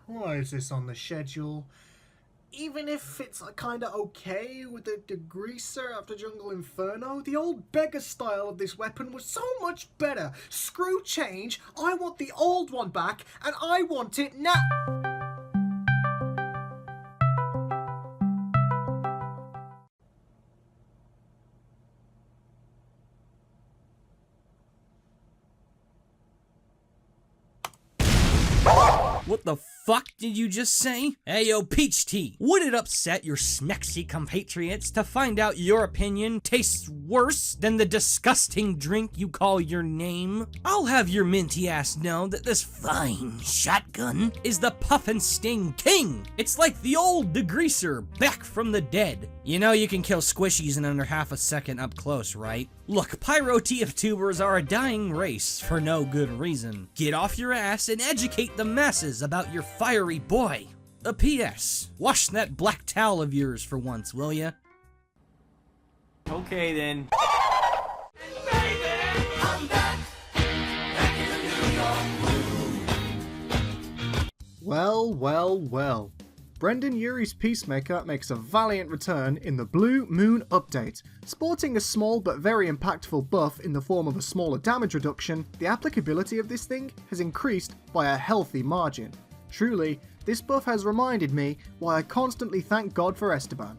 Why is this on the schedule? Even if it's kinda okay with the degreaser after Jungle Inferno, the old beggar style of this weapon was so much better. Screw change, I want the old one back, and I want it now! What the fuck did you just say? Hey yo, Peach Tea, would it upset your smexy compatriots to find out your opinion tastes worse than the disgusting drink you call your name? I'll have your minty ass know that this fine shotgun is the Puff and Sting King. It's like the old degreaser back from the dead. You know you can kill squishies in under half a second up close, right? Look, pyro TF2bers are a dying race for no good reason. Get off your ass and educate the masses about your fiery boy. A P.S. Wash that black towel of yours for once, will ya? Okay then. Well, well, well. Brendan Urie's Peacemaker makes a valiant return in the Blue Moon update. Sporting a small but very impactful buff in the form of a smaller damage reduction, the applicability of this thing has increased by a healthy margin. Truly, this buff has reminded me why I constantly thank God for Esteban.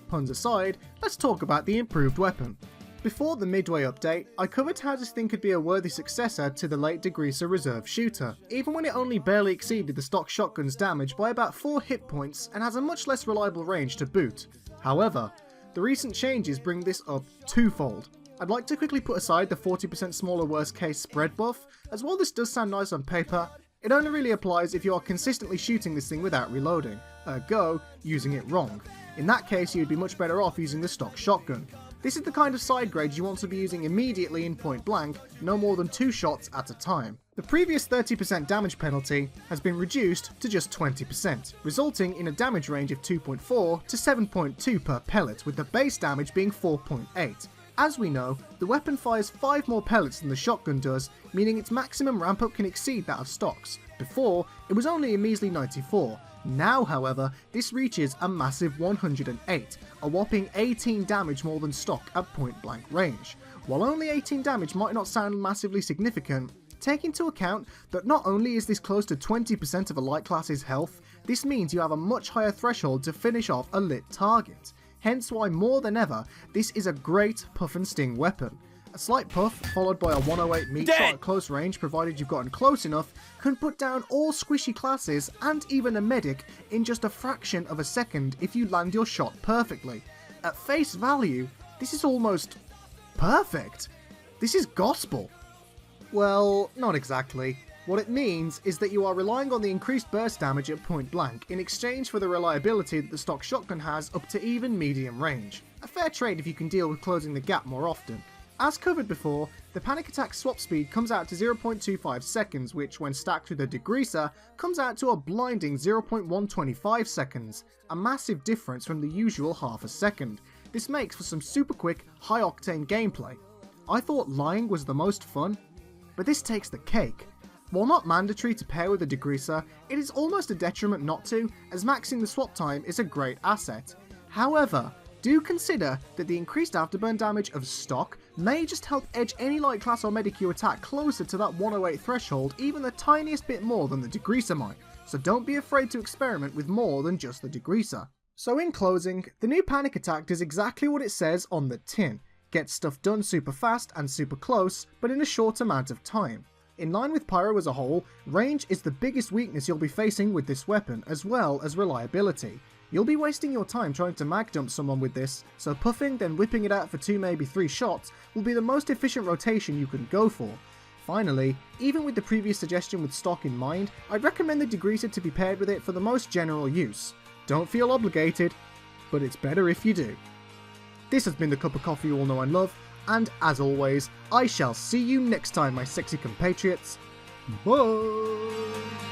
Puns aside, let's talk about the improved weapon. Before the Midway update, I covered how this thing could be a worthy successor to the late Degreaser Reserve Shooter, even when it only barely exceeded the stock shotgun's damage by about 4 hit points and has a much less reliable range to boot. However, the recent changes bring this up twofold. I'd like to quickly put aside the 40% smaller worst case spread buff. As while this does sound nice on paper, it only really applies if you are consistently shooting this thing without reloading, ergo, using it wrong. In that case, you'd be much better off using the stock shotgun. This is the kind of side grade you want to be using immediately in point blank, no more than 2 shots at a time. The previous 30% damage penalty has been reduced to just 20%, resulting in a damage range of 2.4 to 7.2 per pellet, with the base damage being 4.8. As we know, the weapon fires 5 more pellets than the shotgun does, meaning its maximum ramp up can exceed that of stocks. Before, it was only a measly 94. Now, however, this reaches a massive 108, a whopping 18 damage more than stock at point blank range. While only 18 damage might not sound massively significant, take into account that not only is this close to 20% of a light class's health, this means you have a much higher threshold to finish off a lit target. Hence why more than ever, this is a great puff and sting weapon. A slight puff, followed by a 108 meat shot at close range, provided you've gotten close enough, can put down all squishy classes and even a medic in just a fraction of a second if you land your shot perfectly. At face value, this is almost perfect. This is gospel. Well, not exactly. What it means is that you are relying on the increased burst damage at point blank in exchange for the reliability that the stock shotgun has up to even medium range. A fair trade if you can deal with closing the gap more often. As covered before, the panic attack swap speed comes out to 0.25 seconds, which when stacked with a degreaser, comes out to a blinding 0.125 seconds, a massive difference from the usual half a second. This makes for some super quick, high octane gameplay. I thought lying was the most fun, but this takes the cake. While not mandatory to pair with a degreaser, it is almost a detriment not to, as maxing the swap time is a great asset. However, do consider that the increased afterburn damage of stock may just help edge any light class or medic you attack closer to that 108 threshold even the tiniest bit more than the degreaser might, so don't be afraid to experiment with more than just the degreaser. So in closing, the new panic attack does exactly what it says on the tin. Gets stuff done super fast and super close, but in a short amount of time. In line with Pyro as a whole, range is the biggest weakness you'll be facing with this weapon, as well as reliability. You'll be wasting your time trying to mag dump someone with this, so puffing then whipping it out for 2 maybe 3 shots will be the most efficient rotation you can go for. Finally, even with the previous suggestion with stock in mind, I'd recommend the degreaser to be paired with it for the most general use. Don't feel obligated, but it's better if you do. This has been the cup of coffee you all know and love, and as always, I shall see you next time, my sexy compatriots. Bye!